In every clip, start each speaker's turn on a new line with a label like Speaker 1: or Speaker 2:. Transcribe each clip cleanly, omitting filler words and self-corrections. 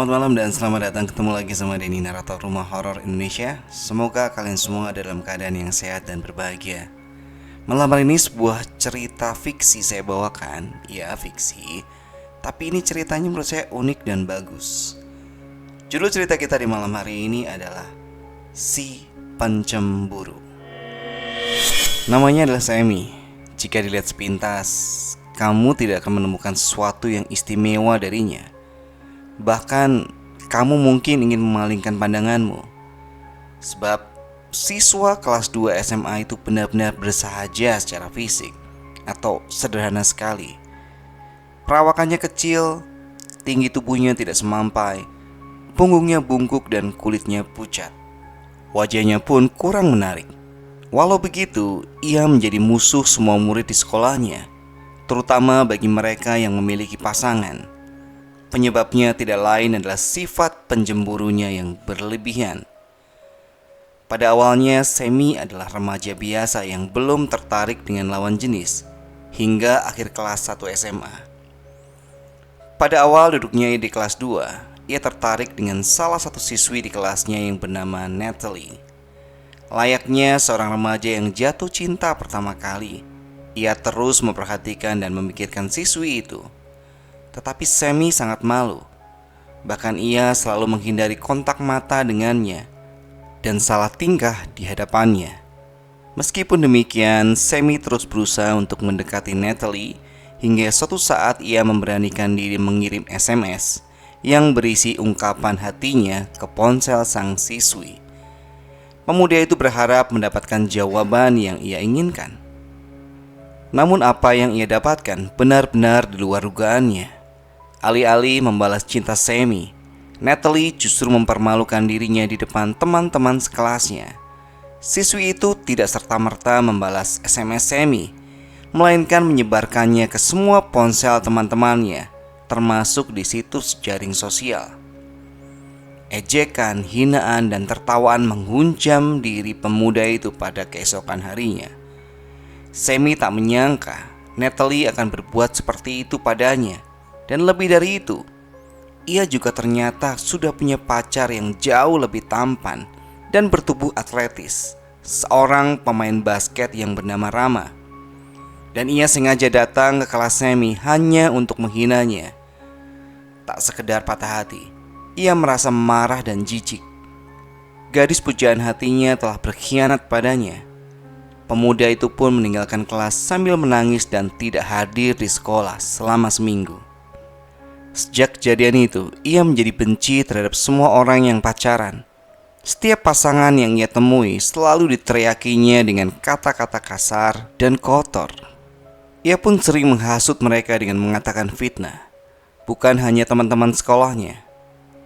Speaker 1: Selamat malam dan selamat datang ketemu lagi sama Denny, narator Rumah Horor Indonesia. Semoga kalian semua ada dalam keadaan yang sehat dan berbahagia. Malam hari ini sebuah cerita fiksi saya bawakan. Ya, fiksi, tapi ini ceritanya menurut saya unik dan bagus. Judul cerita kita di malam hari ini adalah Si Pencemburu. Namanya adalah Semi. Jika dilihat sepintas, kamu tidak akan menemukan sesuatu yang istimewa darinya. Bahkan kamu mungkin ingin memalingkan pandanganmu. Sebab siswa kelas 2 SMA itu benar-benar bersahaja secara fisik atau sederhana sekali. Perawakannya kecil, tinggi tubuhnya tidak semampai, punggungnya bungkuk dan kulitnya pucat. Wajahnya pun kurang menarik. Walau begitu, ia menjadi musuh semua murid di sekolahnya, terutama bagi mereka yang memiliki pasangan. Penyebabnya tidak lain adalah sifat penjemburunya yang berlebihan. Pada awalnya, Semi adalah remaja biasa yang belum tertarik dengan lawan jenis hingga akhir kelas 1 SMA. Pada awal duduknya di kelas 2, ia tertarik dengan salah satu siswi di kelasnya yang bernama Natalie. Layaknya seorang remaja yang jatuh cinta pertama kali, ia terus memperhatikan dan memikirkan siswi itu. Tetapi Semi sangat malu. Bahkan ia selalu menghindari kontak mata dengannya dan salah tingkah di hadapannya. Meskipun demikian, Semi terus berusaha untuk mendekati Natalie hingga suatu saat ia memberanikan diri mengirim SMS yang berisi ungkapan hatinya ke ponsel sang siswi. Pemuda itu berharap mendapatkan jawaban yang ia inginkan. Namun apa yang ia dapatkan benar-benar di luar dugaannya. Alih-alih membalas cinta Semi, Natalie justru mempermalukan dirinya di depan teman-teman sekelasnya. Siswi itu tidak serta-merta membalas SMS Semi, melainkan menyebarkannya ke semua ponsel teman-temannya, termasuk di situs jaring sosial. Ejekan, hinaan, dan tertawaan menghunjam diri pemuda itu pada keesokan harinya. Semi tak menyangka Natalie akan berbuat seperti itu padanya. Dan lebih dari itu, ia juga ternyata sudah punya pacar yang jauh lebih tampan dan bertubuh atletis, seorang pemain basket yang bernama Rama. Dan ia sengaja datang ke kelas Semi hanya untuk menghinanya. Tak sekedar patah hati, ia merasa marah dan jijik. Gadis pujaan hatinya telah berkhianat padanya. Pemuda itu pun meninggalkan kelas sambil menangis dan tidak hadir di sekolah selama seminggu. Sejak kejadian itu, ia menjadi benci terhadap semua orang yang pacaran. Setiap pasangan yang ia temui selalu diteriakinya dengan kata-kata kasar dan kotor. Ia pun sering menghasut mereka dengan mengatakan fitnah. Bukan hanya teman-teman sekolahnya,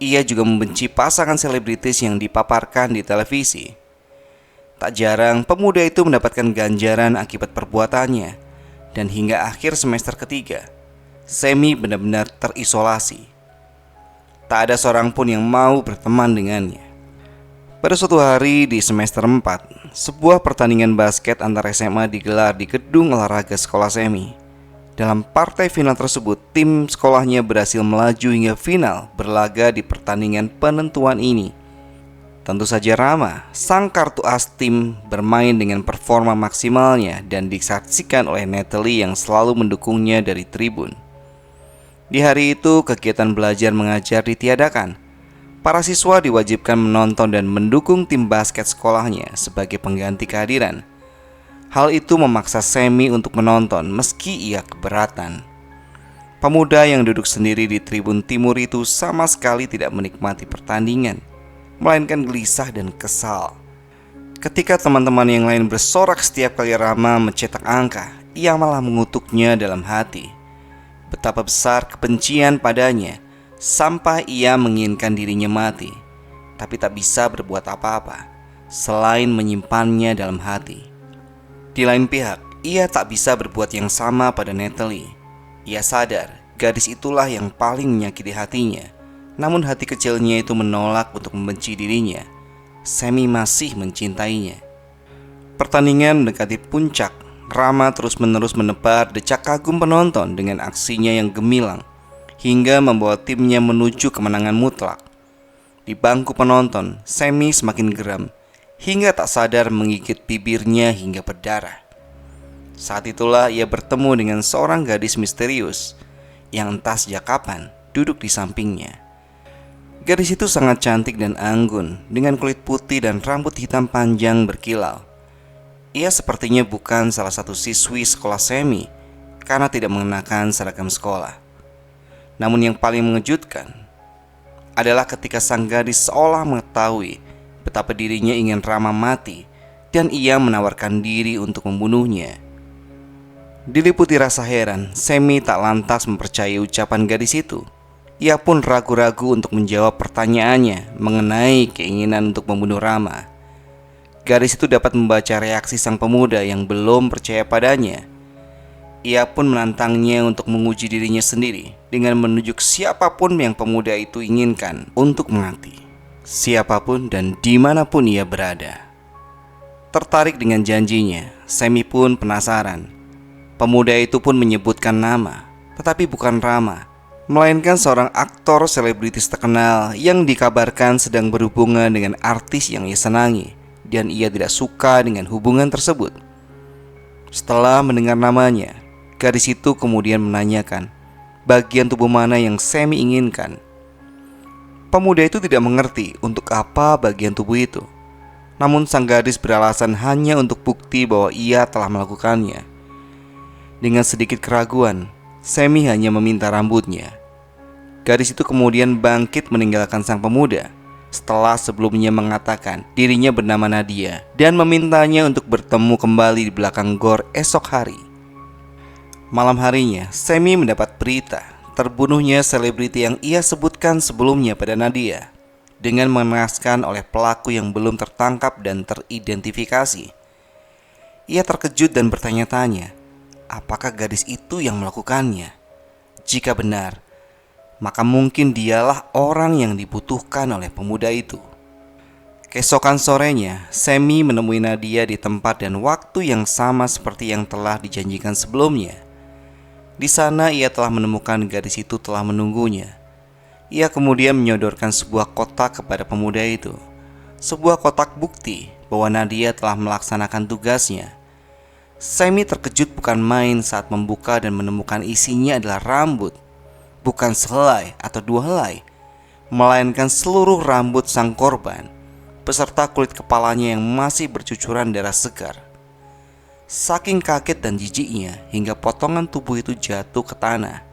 Speaker 1: ia juga membenci pasangan selebritis yang dipaparkan di televisi. Tak jarang pemuda itu mendapatkan ganjaran akibat perbuatannya. Dan hingga akhir semester ketiga, Semi benar-benar terisolasi. Tak ada seorang pun yang mau berteman dengannya. Pada suatu hari di semester 4, sebuah pertandingan basket antar SMA digelar di gedung olahraga sekolah Semi. Dalam partai final tersebut, tim sekolahnya berhasil melaju hingga final berlaga di pertandingan penentuan ini. Tentu saja Rama, sang kartu as tim, bermain dengan performa maksimalnya dan disaksikan oleh Natalie yang selalu mendukungnya dari tribun. Di hari itu, kegiatan belajar mengajar ditiadakan. Para siswa diwajibkan menonton dan mendukung tim basket sekolahnya sebagai pengganti kehadiran. Hal itu memaksa Semi untuk menonton meski ia keberatan. Pemuda yang duduk sendiri di tribun timur itu sama sekali tidak menikmati pertandingan, melainkan gelisah dan kesal. Ketika teman-teman yang lain bersorak setiap kali Rama mencetak angka, ia malah mengutuknya dalam hati. Betapa besar kebencian padanya, sampai ia menginginkan dirinya mati, tapi tak bisa berbuat apa-apa selain menyimpannya dalam hati. Di lain pihak, ia tak bisa berbuat yang sama pada Natalie. Ia sadar gadis itulah yang paling menyakiti hatinya. Namun hati kecilnya itu menolak untuk membenci dirinya. Semi masih mencintainya. Pertandingan mendekati puncak. Rama terus-menerus menebar decak kagum penonton dengan aksinya yang gemilang, hingga membawa timnya menuju kemenangan mutlak. Di bangku penonton, Sammy semakin geram hingga tak sadar menggigit bibirnya hingga berdarah. Saat itulah ia bertemu dengan seorang gadis misterius yang entah sejak kapan duduk di sampingnya. Gadis itu sangat cantik dan anggun dengan kulit putih dan rambut hitam panjang berkilau. Ia sepertinya bukan salah satu siswi sekolah Sammy karena tidak mengenakan seragam sekolah. Namun yang paling mengejutkan adalah ketika sang gadis seolah mengetahui betapa dirinya ingin Rama mati dan ia menawarkan diri untuk membunuhnya. Diliputi rasa heran, Sammy tak lantas mempercayai ucapan gadis itu. Ia pun ragu-ragu untuk menjawab pertanyaannya mengenai keinginan untuk membunuh Rama. Gadis itu dapat membaca reaksi sang pemuda yang belum percaya padanya. Ia pun menantangnya untuk menguji dirinya sendiri dengan menunjuk siapapun yang pemuda itu inginkan untuk mati. Siapapun dan dimanapun ia berada. Tertarik dengan janjinya, Sammy pun penasaran. Pemuda itu pun menyebutkan nama, tetapi bukan Rama, melainkan seorang aktor selebritis terkenal yang dikabarkan sedang berhubungan dengan artis yang ia senangi. Dan ia tidak suka dengan hubungan tersebut. Setelah mendengar namanya, gadis itu kemudian menanyakan bagian tubuh mana yang Sammy inginkan. Pemuda itu tidak mengerti untuk apa bagian tubuh itu. Namun sang gadis beralasan hanya untuk bukti bahwa ia telah melakukannya. Dengan sedikit keraguan, Sammy hanya meminta rambutnya. Gadis itu kemudian bangkit meninggalkan sang pemuda setelah sebelumnya mengatakan dirinya bernama Nadia dan memintanya untuk bertemu kembali di belakang gor esok hari. Malam harinya, Sammy mendapat berita terbunuhnya selebriti yang ia sebutkan sebelumnya pada Nadia dengan mengenaskan oleh pelaku yang belum tertangkap dan teridentifikasi. Ia terkejut dan bertanya-tanya, apakah gadis itu yang melakukannya? Jika benar, maka mungkin dialah orang yang dibutuhkan oleh pemuda itu. Keesokan sorenya, Sammy menemui Nadia di tempat dan waktu yang sama seperti yang telah dijanjikan sebelumnya. Di sana ia telah menemukan gadis itu telah menunggunya. Ia kemudian menyodorkan sebuah kotak kepada pemuda itu. Sebuah kotak bukti bahwa Nadia telah melaksanakan tugasnya. Sammy terkejut bukan main saat membuka dan menemukan isinya adalah rambut. Bukan sehelai atau dua helai, melainkan seluruh rambut sang korban, beserta kulit kepalanya yang masih bercucuran darah segar. Saking kaget dan jijiknya hingga potongan tubuh itu jatuh ke tanah.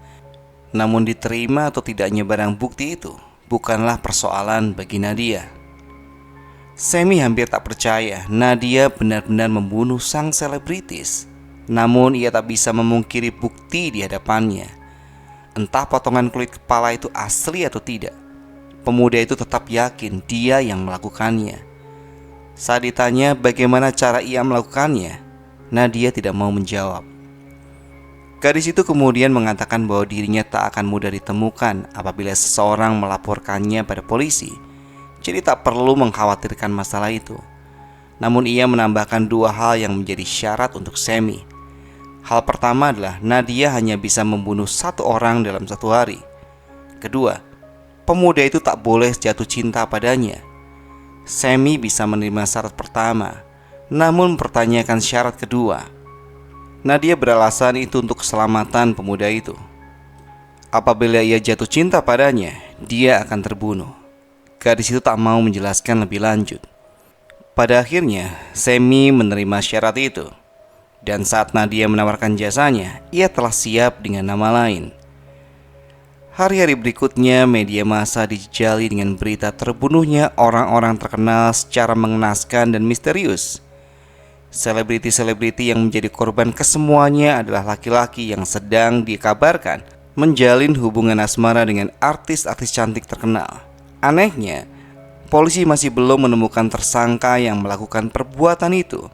Speaker 1: Namun diterima atau tidaknya barang bukti itu bukanlah persoalan bagi Nadia. Sammy hampir tak percaya Nadia benar-benar membunuh sang selebritis. Namun ia tak bisa memungkiri bukti di hadapannya. Entah potongan kulit kepala itu asli atau tidak, pemuda itu tetap yakin dia yang melakukannya. Saat ditanya bagaimana cara ia melakukannya, Nadia tidak mau menjawab. Gadis itu kemudian mengatakan bahwa dirinya tak akan mudah ditemukan apabila seseorang melaporkannya pada polisi. Jadi tak perlu mengkhawatirkan masalah itu. Namun ia menambahkan dua hal yang menjadi syarat untuk Sammy. Hal pertama adalah Nadia hanya bisa membunuh satu orang dalam satu hari. Kedua, pemuda itu tak boleh jatuh cinta padanya. Sammy bisa menerima syarat pertama, namun mempertanyakan syarat kedua. Nadia beralasan itu untuk keselamatan pemuda itu. Apabila ia jatuh cinta padanya, dia akan terbunuh. Gadis itu tak mau menjelaskan lebih lanjut. Pada akhirnya, Sammy menerima syarat itu. Dan saat Nadia menawarkan jasanya, ia telah siap dengan nama lain. Hari-hari berikutnya, media massa dijejali dengan berita terbunuhnya orang-orang terkenal secara mengenaskan dan misterius. Selebriti-selebriti yang menjadi korban kesemuanya adalah laki-laki yang sedang dikabarkan menjalin hubungan asmara dengan artis-artis cantik terkenal. Anehnya, polisi masih belum menemukan tersangka yang melakukan perbuatan itu.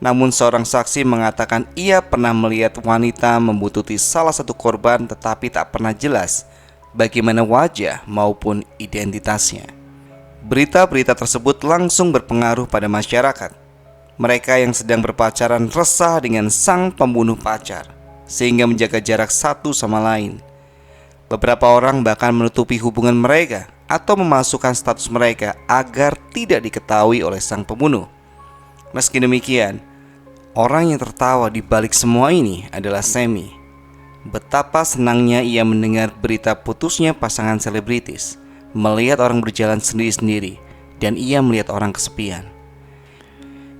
Speaker 1: Namun seorang saksi mengatakan ia pernah melihat wanita membututi salah satu korban tetapi tak pernah jelas bagaimana wajah maupun identitasnya. Berita-berita tersebut langsung berpengaruh pada masyarakat. Mereka yang sedang berpacaran resah dengan sang pembunuh pacar sehingga menjaga jarak satu sama lain. Beberapa orang bahkan menutupi hubungan mereka atau memasukkan status mereka agar tidak diketahui oleh sang pembunuh. Meski demikian, orang yang tertawa di balik semua ini adalah Sammy. Betapa senangnya ia mendengar berita putusnya pasangan selebritis, melihat orang berjalan sendiri-sendiri, dan ia melihat orang kesepian.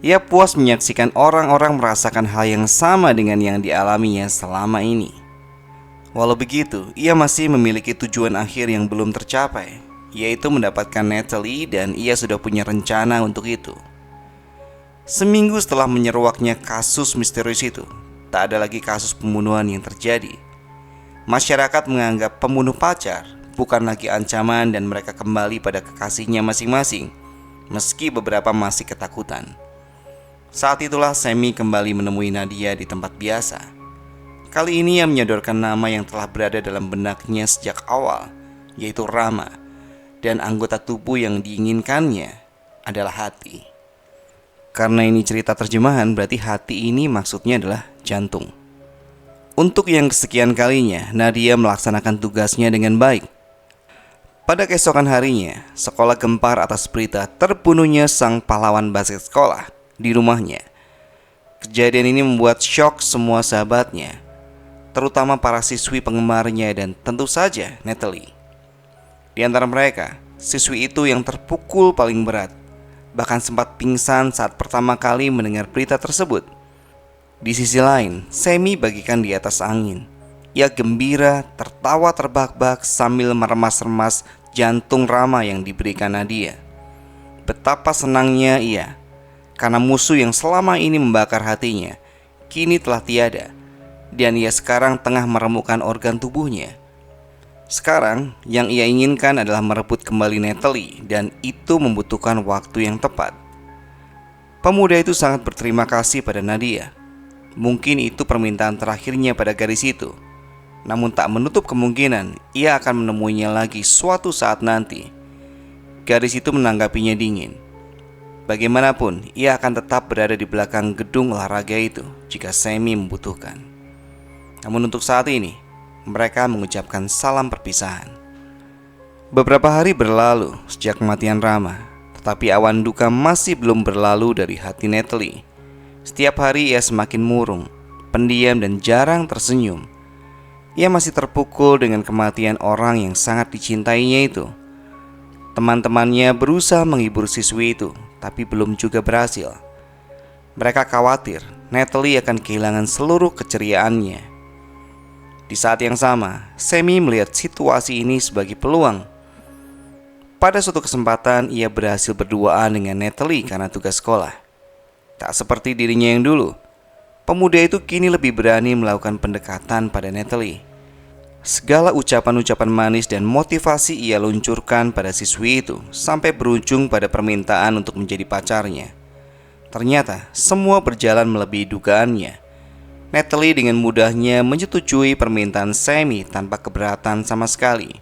Speaker 1: Ia puas menyaksikan orang-orang merasakan hal yang sama dengan yang dialaminya selama ini. Walau begitu, ia masih memiliki tujuan akhir yang belum tercapai, yaitu mendapatkan Natalie, dan ia sudah punya rencana untuk itu. Seminggu setelah menyeruaknya kasus misterius itu, tak ada lagi kasus pembunuhan yang terjadi. Masyarakat menganggap pembunuh pacar bukan lagi ancaman dan mereka kembali pada kekasihnya masing-masing, meski beberapa masih ketakutan. Saat itulah Sammy kembali menemui Nadia di tempat biasa. Kali ini ia menyodorkan nama yang telah berada dalam benaknya sejak awal, yaitu Rama, dan anggota tubuh yang diinginkannya adalah hati. Karena ini cerita terjemahan, berarti hati ini maksudnya adalah jantung. Untuk yang kesekian kalinya, Nadia melaksanakan tugasnya dengan baik. Pada keesokan harinya, sekolah gempar atas berita terbunuhnya sang pahlawan basket sekolah di rumahnya. Kejadian ini membuat syok semua sahabatnya, terutama para siswi penggemarnya dan tentu saja Natalie. Di antara mereka, siswi itu yang terpukul paling berat, bahkan sempat pingsan saat pertama kali mendengar berita tersebut. Di sisi lain, Sammy bagikan di atas angin. Ia gembira, tertawa terbahak-bahak sambil meremas-remas jantung Rama yang diberikan Nadia. Betapa senangnya ia, karena musuh yang selama ini membakar hatinya kini telah tiada, dan ia sekarang tengah meremukkan organ tubuhnya. Sekarang yang ia inginkan adalah merebut kembali Natalie, dan itu membutuhkan waktu yang tepat. Pemuda itu sangat berterima kasih pada Nadia. Mungkin itu permintaan terakhirnya pada gadis itu. Namun tak menutup kemungkinan ia akan menemuinya lagi suatu saat nanti. Gadis itu menanggapinya dingin. Bagaimanapun, ia akan tetap berada di belakang gedung olahraga itu jika Sammy membutuhkan. Namun untuk saat ini, mereka mengucapkan salam perpisahan. Beberapa hari berlalu sejak kematian Rama, tetapi awan duka masih belum berlalu dari hati Natalie. Setiap hari ia semakin murung, pendiam dan jarang tersenyum. Ia masih terpukul dengan kematian orang yang sangat dicintainya itu. Teman-temannya berusaha menghibur siswi itu, tapi belum juga berhasil. Mereka khawatir Natalie akan kehilangan seluruh keceriaannya. Di saat yang sama, Sammy melihat situasi ini sebagai peluang. Pada suatu kesempatan, ia berhasil berduaan dengan Natalie karena tugas sekolah. Tak seperti dirinya yang dulu, pemuda itu kini lebih berani melakukan pendekatan pada Natalie. Segala ucapan-ucapan manis dan motivasi ia luncurkan pada siswi itu sampai berujung pada permintaan untuk menjadi pacarnya. Ternyata semua berjalan melebihi dugaannya. Natalie dengan mudahnya menyetujui permintaan Sammy tanpa keberatan sama sekali.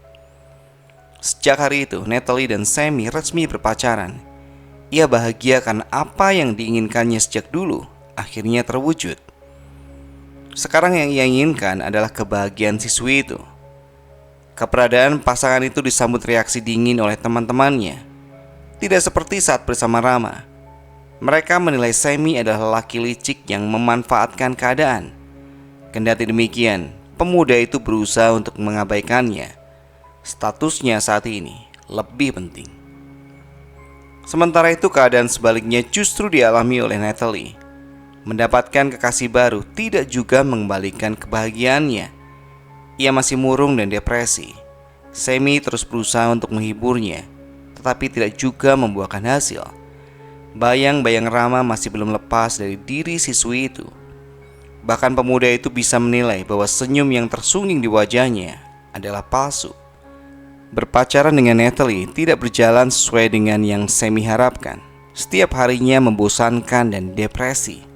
Speaker 1: Sejak hari itu, Natalie dan Sammy resmi berpacaran. Ia bahagia karena apa yang diinginkannya sejak dulu akhirnya terwujud. Sekarang yang ia inginkan adalah kebahagiaan siswi itu. Keberadaan pasangan itu disambut reaksi dingin oleh teman-temannya. Tidak seperti saat bersama Rama. Mereka menilai Sammy adalah laki licik yang memanfaatkan keadaan. Kendati demikian, pemuda itu berusaha untuk mengabaikannya. Statusnya saat ini lebih penting. Sementara itu keadaan sebaliknya justru dialami oleh Natalie. Mendapatkan kekasih baru tidak juga mengembalikan kebahagiaannya. Ia masih murung dan depresi. Sammy terus berusaha untuk menghiburnya, tetapi tidak juga membuahkan hasil. Bayang-bayang Rama masih belum lepas dari diri siswi itu. Bahkan pemuda itu bisa menilai bahwa senyum yang tersungging di wajahnya adalah palsu. Berpacaran dengan Natalie tidak berjalan sesuai dengan yang Sammy harapkan. Setiap harinya membosankan dan depresi.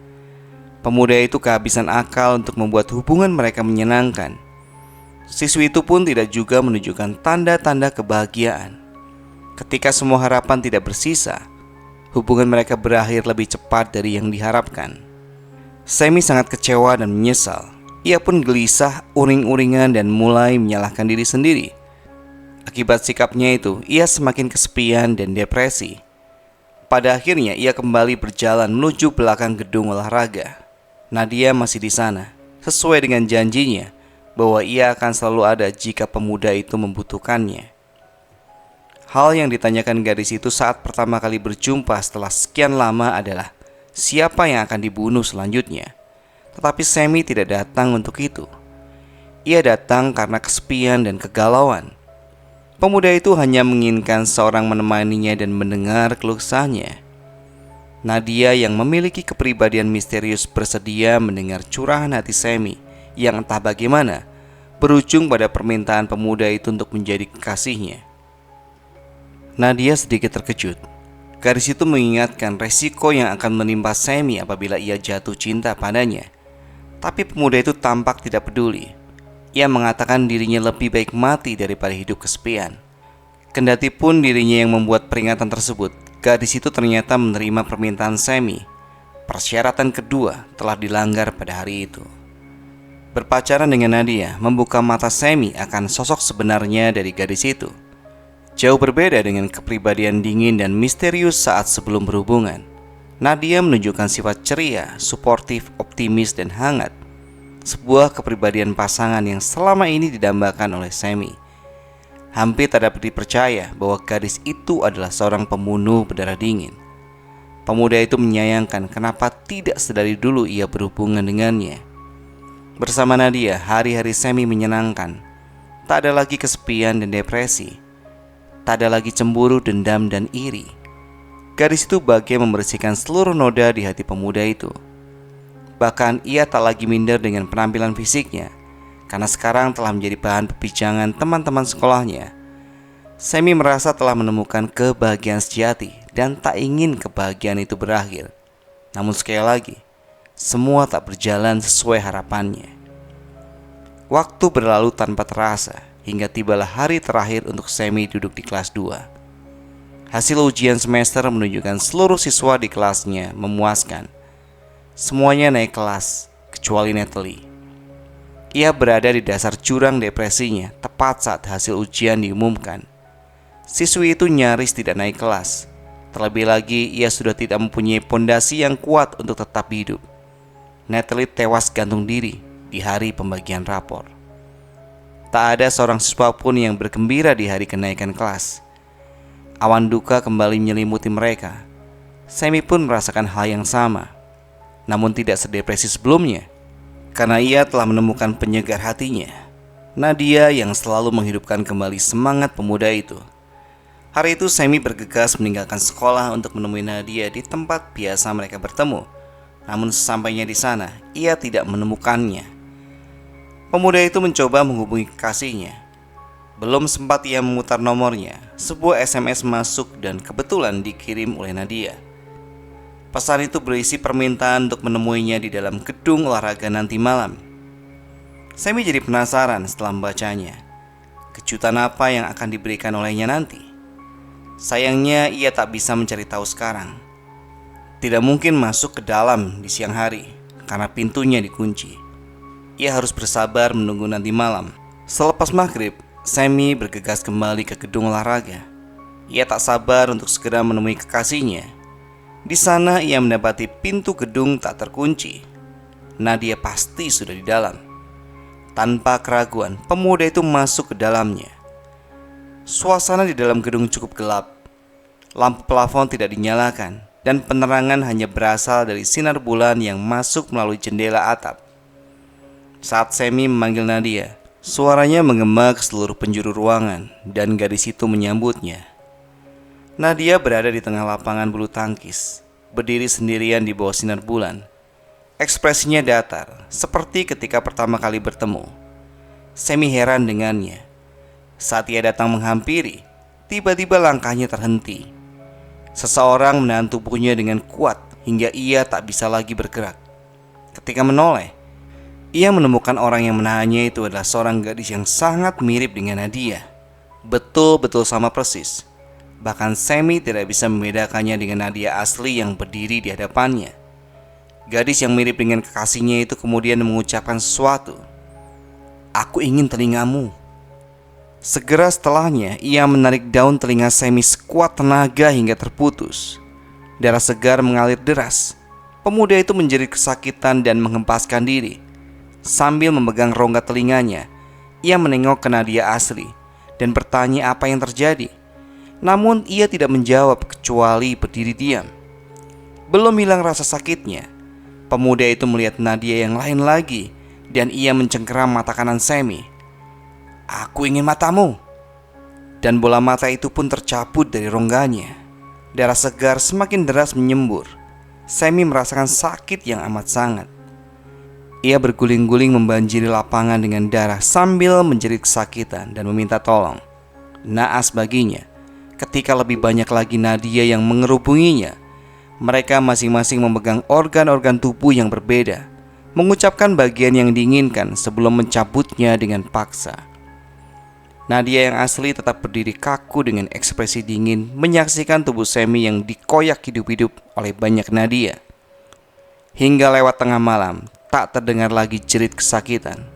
Speaker 1: Pemuda itu kehabisan akal untuk membuat hubungan mereka menyenangkan. Siswi itu pun tidak juga menunjukkan tanda-tanda kebahagiaan. Ketika semua harapan tidak bersisa, hubungan mereka berakhir lebih cepat dari yang diharapkan. Sammy sangat kecewa dan menyesal. Ia pun gelisah, uring-uringan dan mulai menyalahkan diri sendiri. Akibat sikapnya itu, ia semakin kesepian dan depresi. Pada akhirnya ia kembali berjalan menuju belakang gedung olahraga. Nadia masih di sana, sesuai dengan janjinya bahwa ia akan selalu ada jika pemuda itu membutuhkannya. Hal yang ditanyakan gadis itu saat pertama kali berjumpa setelah sekian lama adalah siapa yang akan dibunuh selanjutnya. Tetapi Sammy tidak datang untuk itu. Ia datang karena kesepian dan kegalauan. Pemuda itu hanya menginginkan seorang menemaninya dan mendengar keluh kesahnya. Nadia yang memiliki kepribadian misterius bersedia mendengar curahan hati Sammy yang entah bagaimana berujung pada permintaan pemuda itu untuk menjadi kekasihnya. Nadia sedikit terkejut. Gadis itu mengingatkan resiko yang akan menimpa Sammy apabila ia jatuh cinta padanya. Tapi pemuda itu tampak tidak peduli. Ia mengatakan dirinya lebih baik mati daripada hidup kesepian. Kendati pun dirinya yang membuat peringatan tersebut, gadis itu ternyata menerima permintaan Sammy. Persyaratan kedua telah dilanggar pada hari itu. Berpacaran dengan Nadia membuka mata Sammy akan sosok sebenarnya dari gadis itu. Jauh berbeda dengan kepribadian dingin dan misterius saat sebelum berhubungan. Nadia menunjukkan sifat ceria, suportif, optimis, dan hangat. Sebuah kepribadian pasangan yang selama ini didambakan oleh Sammy. Hampir tak dapat dipercaya bahwa gadis itu adalah seorang pembunuh berdarah dingin. Pemuda itu menyayangkan kenapa tidak sedari dulu ia berhubungan dengannya. Bersama Nadia, hari-hari Sammy menyenangkan. Tak ada lagi kesepian dan depresi. Tak ada lagi cemburu, dendam, dan iri. Gadis itu bagai membersihkan seluruh noda di hati pemuda itu. Bahkan ia tak lagi minder dengan penampilan fisiknya, karena sekarang telah menjadi bahan perbincangan teman-teman sekolahnya. Sammy merasa telah menemukan kebahagiaan sejati dan tak ingin kebahagiaan itu berakhir. Namun sekali lagi, semua tak berjalan sesuai harapannya. Waktu berlalu tanpa terasa hingga tibalah hari terakhir untuk Sammy duduk di kelas 2. Hasil ujian semester menunjukkan seluruh siswa di kelasnya memuaskan. Semuanya naik kelas, kecuali Natalie. Ia berada di dasar jurang depresinya tepat saat hasil ujian diumumkan. Siswi itu nyaris tidak naik kelas. Terlebih lagi, ia sudah tidak mempunyai pondasi yang kuat untuk tetap hidup. Natalie tewas gantung diri di hari pembagian rapor. Tak ada seorang siswa pun yang bergembira di hari kenaikan kelas. Awan duka kembali menyelimuti mereka. Sammy pun merasakan hal yang sama, namun tidak sedepresi sebelumnya, karena ia telah menemukan penyegar hatinya, Nadia yang selalu menghidupkan kembali semangat pemuda itu. Hari itu Sammy bergegas meninggalkan sekolah untuk menemui Nadia di tempat biasa mereka bertemu. Namun sesampainya di sana, ia tidak menemukannya. Pemuda itu mencoba menghubungi kekasihnya. Belum sempat ia memutar nomornya, sebuah SMS masuk dan kebetulan dikirim oleh Nadia. Pesan itu berisi permintaan untuk menemuinya di dalam gedung olahraga nanti malam. Sammy jadi penasaran setelah membacanya. Kejutan apa yang akan diberikan olehnya nanti? Sayangnya ia tak bisa mencari tahu sekarang. Tidak mungkin masuk ke dalam di siang hari karena pintunya dikunci. Ia harus bersabar menunggu nanti malam. Selepas maghrib, Sammy bergegas kembali ke gedung olahraga. Ia tak sabar untuk segera menemui kekasihnya. Di sana ia mendapati pintu gedung tak terkunci. Nadia pasti sudah di dalam. Tanpa keraguan, pemuda itu masuk ke dalamnya. Suasana di dalam gedung cukup gelap. Lampu plafon tidak dinyalakan dan penerangan hanya berasal dari sinar bulan yang masuk melalui jendela atap. Saat Sammy memanggil Nadia, suaranya menggema ke seluruh penjuru ruangan dan gadis itu menyambutnya. Nadia berada di tengah lapangan bulu tangkis, berdiri sendirian di bawah sinar bulan. Ekspresinya datar, seperti ketika pertama kali bertemu. Sammy heran dengannya. Saat ia datang menghampiri, tiba-tiba langkahnya terhenti. Seseorang menahan tubuhnya dengan kuat hingga ia tak bisa lagi bergerak. Ketika menoleh, ia menemukan orang yang menahannya itu adalah seorang gadis yang sangat mirip dengan Nadia. Betul-betul sama persis. Bahkan Sammy tidak bisa membedakannya dengan Nadia asli yang berdiri di hadapannya. Gadis yang mirip dengan kekasihnya itu kemudian mengucapkan sesuatu. "Aku ingin telingamu." Segera setelahnya, ia menarik daun telinga Sammy sekuat tenaga hingga terputus. Darah segar mengalir deras. Pemuda itu menjerit kesakitan dan menghempaskan diri. Sambil memegang rongga telinganya, ia menengok ke Nadia asli dan bertanya apa yang terjadi. Namun ia tidak menjawab kecuali berdiri diam. Belum hilang rasa sakitnya, pemuda itu melihat Nadia yang lain lagi dan ia mencengkeram mata kanan Sammy. "Aku ingin matamu." Dan bola mata itu pun tercabut dari rongganya. Darah segar semakin deras menyembur. Sammy merasakan sakit yang amat sangat. Ia berguling-guling membanjiri lapangan dengan darah sambil menjerit kesakitan dan meminta tolong. Naas baginya, ketika lebih banyak lagi Nadia yang mengerubunginya. Mereka masing-masing memegang organ-organ tubuh yang berbeda, mengucapkan bagian yang diinginkan sebelum mencabutnya dengan paksa. Nadia yang asli tetap berdiri kaku dengan ekspresi dingin menyaksikan tubuh Sammy yang dikoyak hidup-hidup oleh banyak Nadia. Hingga lewat tengah malam, tak terdengar lagi jerit kesakitan.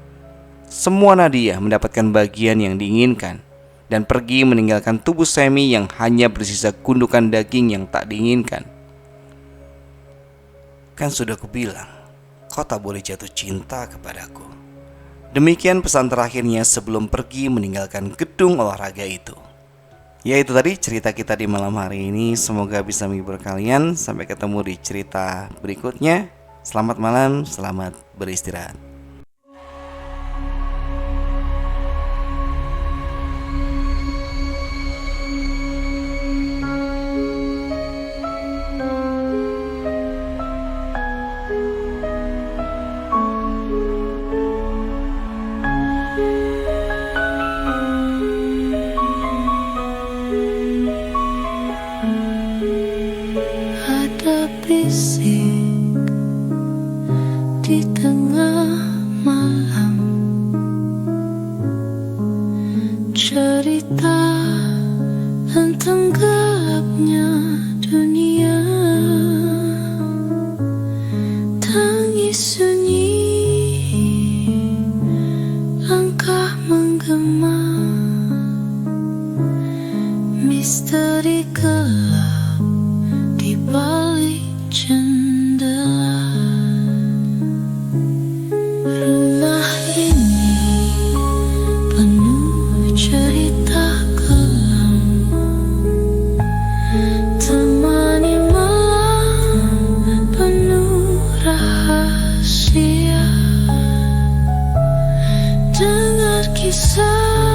Speaker 1: Semua Nadia mendapatkan bagian yang diinginkan dan pergi meninggalkan tubuh Sammy yang hanya bersisa gundukan daging yang tak diinginkan. "Kan sudah kubilang, kau tak boleh jatuh cinta kepadaku." Demikian pesan terakhirnya sebelum pergi meninggalkan gedung olahraga itu. Ya, itu tadi cerita kita di malam hari ini. Semoga bisa menghibur kalian. Sampai ketemu di cerita berikutnya. Selamat malam, selamat beristirahat.
Speaker 2: Berisik di tengah malam, cerita tentang gelapnya dunia, tangis sunyi, langkah menggema, misteri gelap di balik jendela. Rumah ini penuh cerita kelam, temani malam penuh rahasia. Dengar kisah